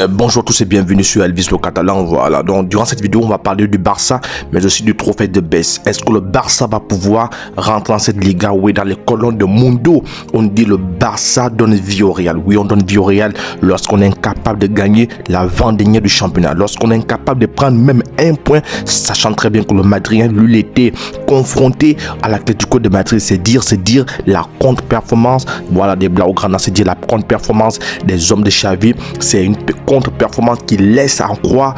Bonjour à tous et bienvenue sur Elvis le Catalan. Voilà, donc durant cette vidéo on va parler du Barça mais aussi du trophée de Best. Est-ce que le Barça va pouvoir rentrer dans cette Liga? Oui, dans les colonnes de Mundo on dit le Barça donne vie au Real. Oui, on donne vie au Real lorsqu'on est incapable de gagner la vendémiaire du championnat, lorsqu'on est incapable de prendre même un point, sachant très bien que le Madrid lui était confronté à l'Atlético de Madrid. C'est dire la contre-performance, voilà, des Blaugrana, c'est dire la contre-performance des hommes de Xavi. C'est une contre-performance qui laisse à croire,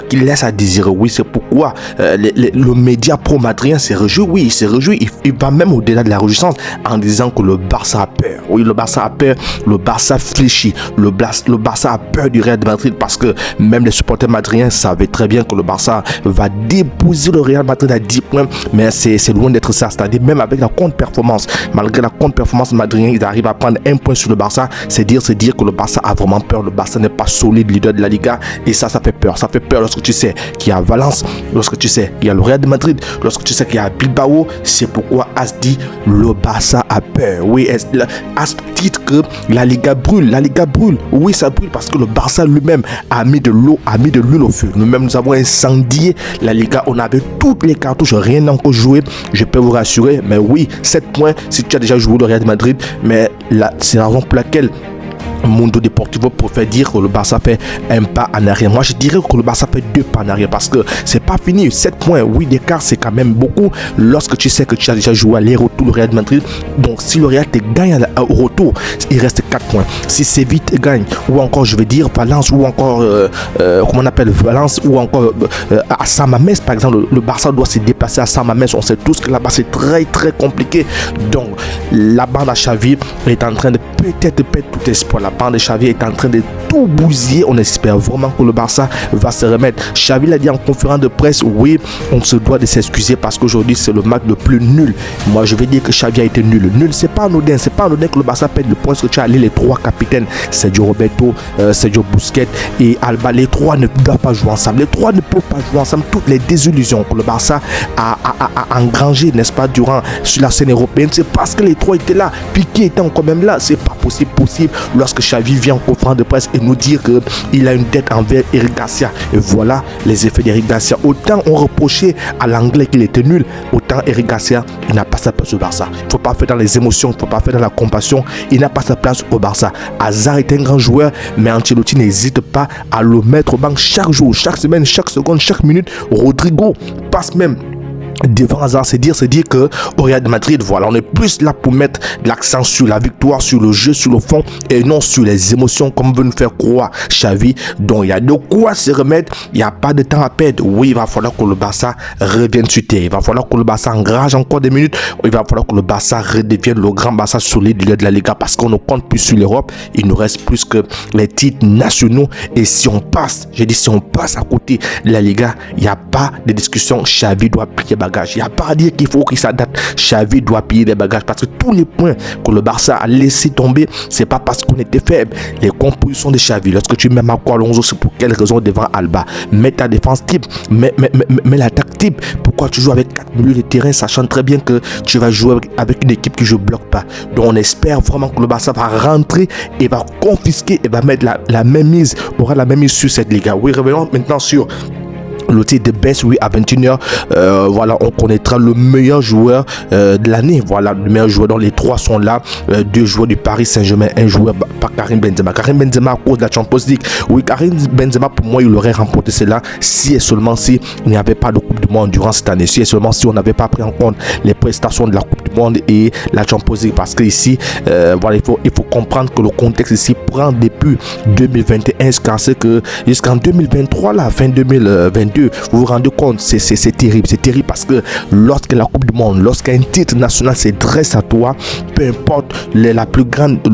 qui laisse à désirer. Oui, c'est pourquoi le média pro-madrien s'est réjoui. Oui, il s'est réjoui. Il va même au-delà de la réjouissance en disant que le Barça a peur. Oui, le Barça a peur. Le Barça fléchit. Le Barça a peur du Real de Madrid parce que même les supporters madriens savaient très bien que le Barça va déposer le Real Madrid à 10 points. Mais c'est loin d'être ça. C'est-à-dire même avec la contre-performance, malgré la contre-performance madrienne, ils arrivent à prendre un point sur le Barça. C'est dire que le Barça a vraiment peur. Le Barça n'est pas solide, leader de la Liga, et ça fait peur. Ça fait peur lorsque tu sais qu'il y a Valence, lorsque tu sais qu'il y a le Real de Madrid, lorsque tu sais qu'il y a Bilbao. C'est pourquoi As dit le Barça a peur. Oui, As dit que la Liga brûle. La Liga brûle. Oui, ça brûle parce que le Barça lui-même a mis de l'eau, a mis de l'huile au feu. Nous-mêmes, nous avons incendié la Liga. On avait toutes les cartouches, rien n'a encore joué. Je peux vous rassurer. Mais oui, 7 points si tu as déjà joué le Real de Madrid. Mais là, c'est la raison pour laquelle Mundo Deportivo préfère dire que le Barça fait un pas en arrière. Moi je dirais que le Barça fait 2 pas en arrière parce que c'est pas fini. 7 points, oui, d'écart, c'est quand même beaucoup lorsque tu sais que tu as déjà joué aller-retour le Real de Madrid. Donc si le Real te gagne au retour, il reste 4 points. Si Séville te gagne, ou encore je veux dire Valence, ou encore comment on appelle Valence, ou encore à San Mamés par exemple, le Barça doit se déplacer à San Mamés. On sait tous que là-bas c'est très compliqué. Donc la bande à Xavi est en train de peut-être perdre tout espoir. La bande de Xavi est en train de tout bousiller. On espère vraiment que le Barça va se remettre. Xavi l'a dit en conférence de presse, oui, on se doit de s'excuser parce qu'aujourd'hui c'est le match le plus nul. Moi je vais dire que Xavi a été nul. Nul, c'est pas anodin. C'est pas anodin que le Barça perde le point parce que tu as les 3 capitaines, Sergio Roberto, Sergio Busquets et Alba. Les 3 ne doivent pas jouer ensemble. Les 3 ne peuvent pas jouer ensemble. Toutes les désillusions que le Barça a engrangées, n'est-ce pas, sur la scène européenne, c'est parce que les 3 étaient là. Piqué était encore même là. C'est pas possible lorsque Xavi vient en conférence de presse et nous dire qu'il a une dette envers Eric Garcia. Et voilà les effets d'Eric Garcia. Autant on reprochait à l'anglais qu'il était nul, autant Eric Garcia, il n'a pas sa place au Barça. Il ne faut pas faire dans les émotions, il ne faut pas faire dans la compassion. Il n'a pas sa place au Barça. Hazard est un grand joueur, mais Ancelotti n'hésite pas à le mettre au banc chaque jour, chaque semaine, chaque seconde, chaque minute. Rodrigo passe même devant Hazard. C'est dire que au Real de Madrid, voilà, on est plus là pour mettre l'accent sur la victoire, sur le jeu, sur le fond et non sur les émotions comme veut nous faire croire Xavi. Donc il y a de quoi se remettre, il n'y a pas de temps à perdre. Oui, il va falloir que le Barça revienne sur terre, il va falloir que le Barça engage encore des minutes, il va falloir que le Barça redevienne le grand Barça solide de la Liga parce qu'on ne compte plus sur l'Europe. Il nous reste plus que les titres nationaux et si on passe, j'ai dit si on passe à côté de la Liga, il n'y a pas de discussion. Xavi doit plier bagages. Il n'y a pas à dire qu'il faut qu'il s'adapte. Xavi doit payer des bagages parce que tous les points que le Barça a laissé tomber, c'est pas parce qu'on était faible. Les compositions de Xavi, lorsque tu mets Marco Alonso, c'est pour quelle raison devant Alba? Mets ta défense type, mets l'attaque type. Pourquoi tu joues avec 4 milieux de terrain, sachant très bien que tu vas jouer avec une équipe qui ne bloque pas? Donc on espère vraiment que le Barça va rentrer et va confisquer et va mettre la même mise, aura la même mise sur cette Liga. Oui, revenons maintenant sur le titre de Best. Oui, à 21h, voilà, on connaîtra le meilleur joueur de l'année. Voilà, le meilleur joueur, dont les 3 sont là. 2 joueurs du Paris Saint-Germain, un joueur par Karim Benzema. Karim Benzema à cause de la Champions League. Oui, Karim Benzema, pour moi, il aurait remporté cela si et seulement si il n'y avait pas de Coupe du Monde durant cette année. Si et seulement si on n'avait pas pris en compte les prestations de la Coupe du Monde et la Champions League. Parce que ici, voilà, il faut comprendre que le contexte ici prend depuis 2021 jusqu'en 2023, la fin 2022. Vous vous rendez compte, c'est terrible. C'est terrible parce que lorsque la Coupe du Monde, lorsqu'un titre national se dresse à toi, peu importe le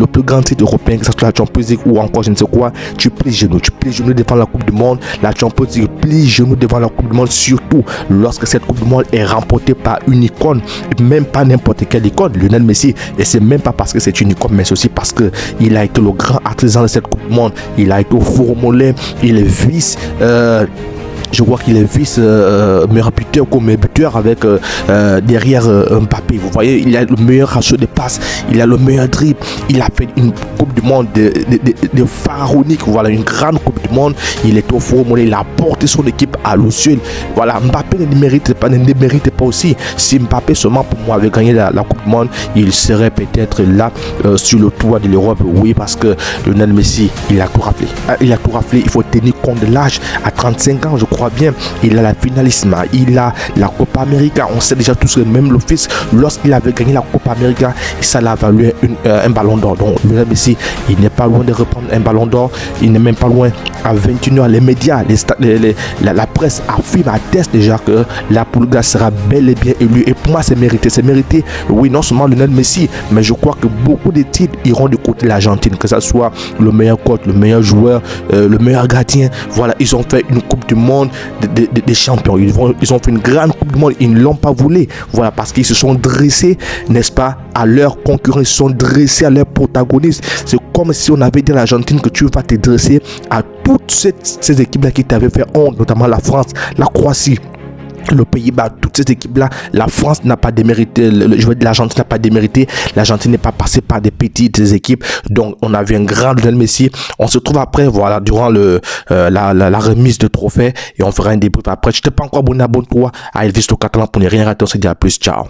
plus grand titre européen, que ce soit la Champions League ou encore je ne sais quoi, tu plies genoux. Tu plies genoux devant la Coupe du Monde. La Champions League plie genoux devant la Coupe du Monde, surtout lorsque cette Coupe du Monde est remportée par une icône, même pas n'importe quelle icône, Lionel Messi. Et c'est même pas parce que c'est une icône, mais c'est aussi parce que il a été le grand artisan de cette Coupe du Monde. Il a été au four au mollet, il est vice Je crois qu'il est vice meilleur buteur comme meilleur buteur avec derrière Mbappé. Vous voyez, il a le meilleur ratio de passes, il a le meilleur dribble. Il a fait une Coupe du Monde de pharaonique. Voilà, une grande Coupe du Monde. Il est au four, il a porté son équipe à l'eau seul. Voilà, Mbappé ne mérite pas aussi. Si Mbappé seulement pour moi avait gagné la Coupe du Monde, il serait peut-être là sur le toit de l'Europe. Oui, parce que Lionel Messi, il a tout raflé. Il a tout raflé. Il faut tenir compte de l'âge. À 35 ans, je crois bien, il a la finalisme. Il a la Copa América. On sait déjà tous que même le fils, lorsqu'il avait gagné la Copa América, ça l'a valu un ballon d'or. Donc Lionel Messi, il n'est pas loin de reprendre un ballon d'or. Il n'est même pas loin. À 21h, les médias, la presse affirme, atteste déjà que la Pulga sera bel et bien élue. Et pour moi, c'est mérité. C'est mérité, oui, non seulement Lionel Messi, mais je crois que beaucoup de titres iront du côté de l'Argentine, que ce soit le meilleur coach, le meilleur joueur, le meilleur gardien. Voilà, ils ont fait une Coupe du Monde des champions. Ils ont fait une grande Coupe du Monde. Ils ne l'ont pas voulu. Voilà, parce qu'ils se sont dressés, n'est-ce pas, à leurs concurrents. Ils se sont dressés à leurs protagonistes. C'est comme si on avait dit à l'Argentine que tu vas te dresser à toutes ces équipes-là qui t'avaient fait honte, notamment la France, la Croatie, le Pays-Bas, toutes ces équipes-là. La France n'a pas démérité, le joueur de l'Argentine n'a pas démérité. L'Argentine n'est pas passée par des petites équipes. Donc, on avait un grand Lionel Messi. On se trouve après, voilà, durant la remise de trophée et on fera un débrief après. Je t'ai pas encore abonné, abonne-toi à Elvis le Catalan pour ne rien rater. On se dit à plus. Ciao.